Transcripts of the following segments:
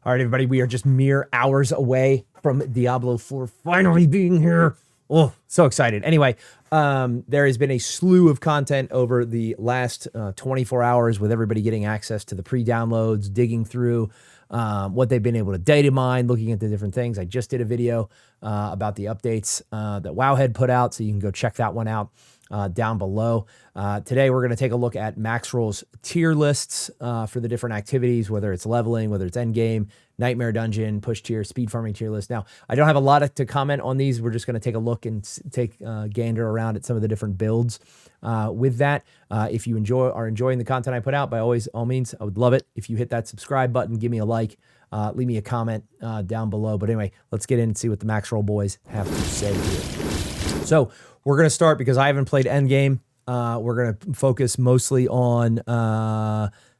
All right, everybody, we are just mere hours away from Diablo 4 finally being here. Oh, so excited. Anyway, there has been a slew of content over the last 24 hours with everybody getting access to the pre-downloads, digging through what they've been able to data mine, looking at the different things. I just did a video about the updates that Wowhead put out, so you can go check that one out down below. Today, we're going to take a look at Maxroll's tier lists for the different activities, whether it's leveling, whether it's endgame, nightmare dungeon, push tier, speed farming tier list. Now, I don't have a lot to comment on these. We're just going to take a look and take gander around at some of the different builds with that. If you are enjoying the content I put out, by all means, I would love it if you hit that subscribe button, give me a like, leave me a comment down below. But anyway, let's get in and see what the Maxroll boys have to say here. So we're going to start, because I haven't played endgame. We're going to focus mostly on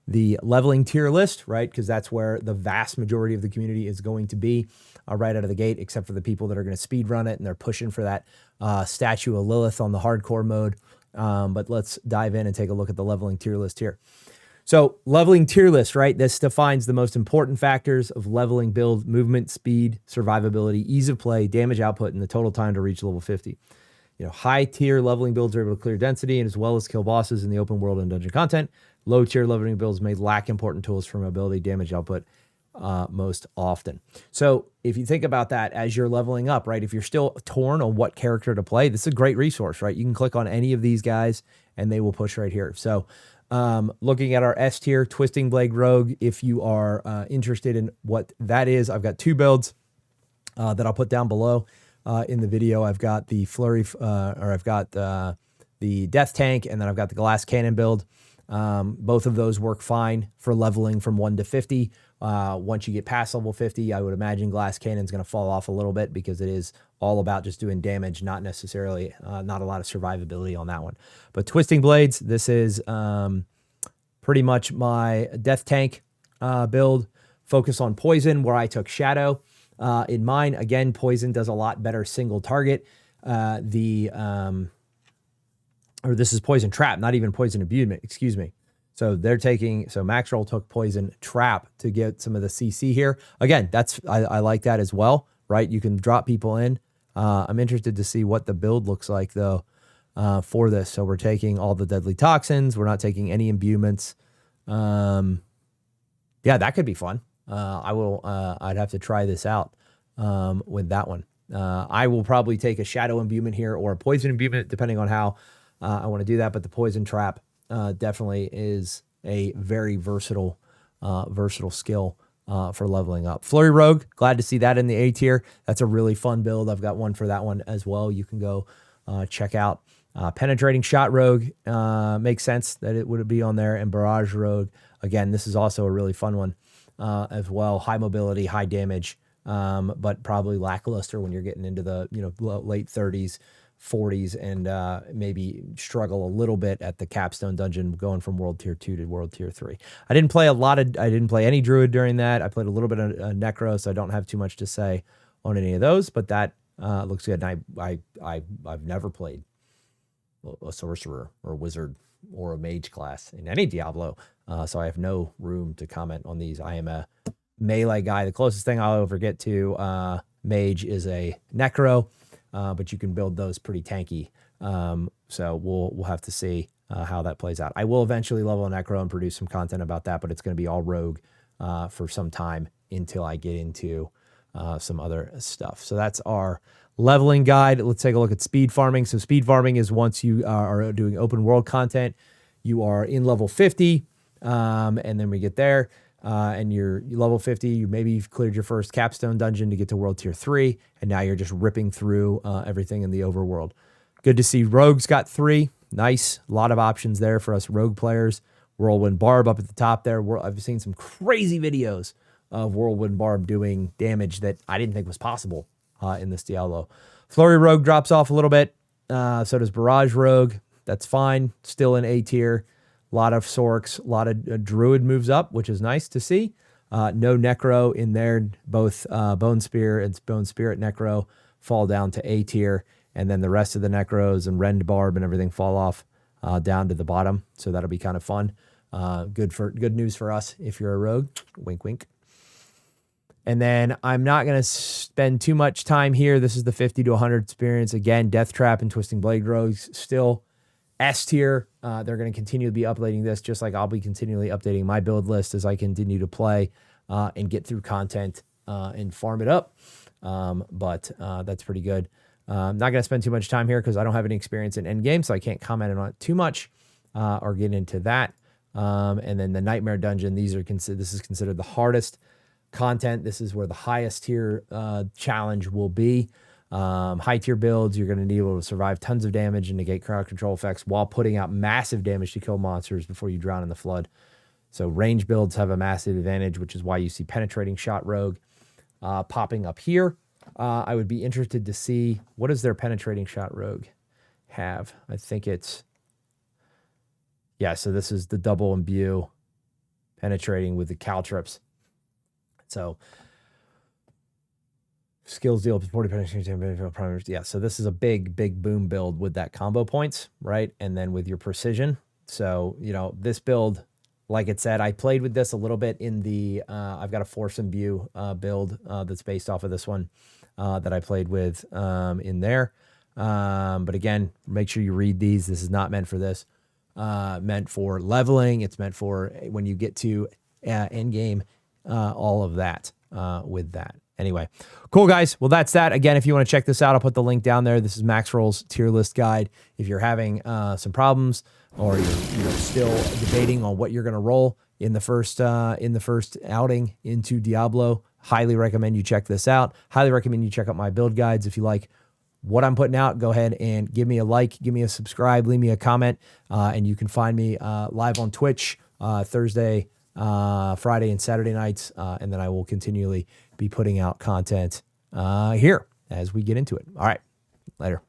the leveling tier list, right? Because that's where the vast majority of the community is going to be right out of the gate, except for the people that are going to speed run it and they're pushing for that statue of Lilith on the hardcore mode. But let's dive in and take a look at the leveling tier list here. So leveling tier list, right? This defines the most important factors of leveling build: movement, speed, survivability, ease of play, damage output, and the total time to reach level 50. High tier leveling builds are able to clear density and as well as kill bosses in the open world and dungeon content. Low tier leveling builds may lack important tools for mobility, damage output most often. So if you think about that as you're leveling up, right? If you're still torn on what character to play, this is a great resource, right? You can click on any of these guys and they will push right here. So looking at our S tier, Twisting Blade Rogue, if you are interested in what that is, I've got two builds that I'll put down below. In the video, I've got the flurry, I've got the death tank, and then I've got the glass cannon build. Both of those work fine for leveling from 1 to 50. Once you get past level 50, I would imagine glass cannon's going to fall off a little bit, because it is all about just doing damage, not necessarily, not a lot of survivability on that one. But Twisting Blades, this is pretty much my death tank build. Focus on poison, where I took shadow. In mine, again, poison does a lot better single target. This is poison trap, not even poison imbuement, excuse me. So Maxroll took poison trap to get some of the CC here. Again, I like that as well, right? You can drop people in. I'm interested to see what the build looks like though, for this. So we're taking all the deadly toxins. We're not taking any imbuements. Yeah, that could be fun. I'd have to try this out with that one. I will probably take a shadow imbuement here or a poison imbuement, depending on how I want to do that. But the poison trap definitely is a very versatile skill for leveling up. Flurry Rogue, glad to see that in the A tier. That's a really fun build. I've got one for that one as well. You can go check out. Penetrating Shot Rogue, makes sense that it would be on there. And Barrage Rogue, again, this is also a really fun one as well. High mobility, high damage, but probably lackluster when you're getting into the late 30s, 40s, and maybe struggle a little bit at the capstone dungeon, going from World Tier 2 to World Tier 3. I didn't play any Druid during that. I played a little bit of Necro, so I don't have too much to say on any of those, but that looks good. And I've never played a sorcerer or a wizard or a mage class in any Diablo, so I have no room to comment on these. I am a melee guy. The closest thing I'll ever get to mage is a necro, but you can build those pretty tanky. So we'll have to see how that plays out. I will eventually level a necro and produce some content about that, but it's going to be all rogue for some time until I get into some other stuff. So that's our leveling guide. Let's take a look at speed farming. So speed farming is once you are doing open world content, you are in level 50, and then we get there, and you're level 50. You've cleared your first capstone dungeon to get to World Tier 3, and now you're just ripping through everything in the overworld. Good to see Rogue's got 3. Nice. A lot of options there for us Rogue players. Whirlwind Barb up at the top there. I've seen some crazy videos of Whirlwind Barb doing damage that I didn't think was possible in this Diablo. Flurry Rogue drops off a little bit. So does Barrage Rogue. That's fine. Still in A tier. A lot of Sorks. A lot of Druid moves up, which is nice to see. No Necro in there. Both Bone Spear and Bone Spirit Necro fall down to A tier. And then the rest of the Necros and Rend Barb and everything fall off down to the bottom. So that'll be kind of fun. Good news for us if you're a rogue. Wink, wink. And then I'm not going to spend too much time here. This is the 50 to 100 experience. Again, Death Trap and Twisting Blade Rogues still S tier. They're going to continue to be updating this, just like I'll be continually updating my build list as I continue to play and get through content and farm it up. But that's pretty good. I'm not going to spend too much time here because I don't have any experience in Endgame, so I can't comment on it too much or get into that. And then the Nightmare Dungeon, this is considered the hardest content. This is where the highest tier challenge will be. High tier builds, you're going to need able to survive tons of damage and negate crowd control effects while putting out massive damage to kill monsters before you drown in the flood. So range builds have a massive advantage, which is why you see Penetrating Shot Rogue popping up here. I would be interested to see, what does their Penetrating Shot Rogue have? I think it's, yeah, so this is the double imbue penetrating with the caltrips. So skills deal up to 40 penetration primers. Yeah, so this is a big boom build with that combo points, right? And then with your precision. So, you know, this build, like it said, I played with this a little bit in the, I've got a Force Imbue build that's based off of this one that I played with in there. But again, make sure you read these. This is not meant for this. Meant for leveling. It's meant for when you get to end game, all of that with that. Anyway, cool, guys. Well, that's that. Again, if you want to check this out, I'll put the link down there. This is Maxroll's tier list guide. If you're having some problems or you're still debating on what you're going to roll in the first outing into Diablo, highly recommend you check this out. Highly recommend you check out my build guides. If you like what I'm putting out, go ahead and give me a like, give me a subscribe, leave me a comment, and you can find me live on Twitch Thursday, Friday, and Saturday nights, and then I will continually be putting out content here as we get into it. All right, later.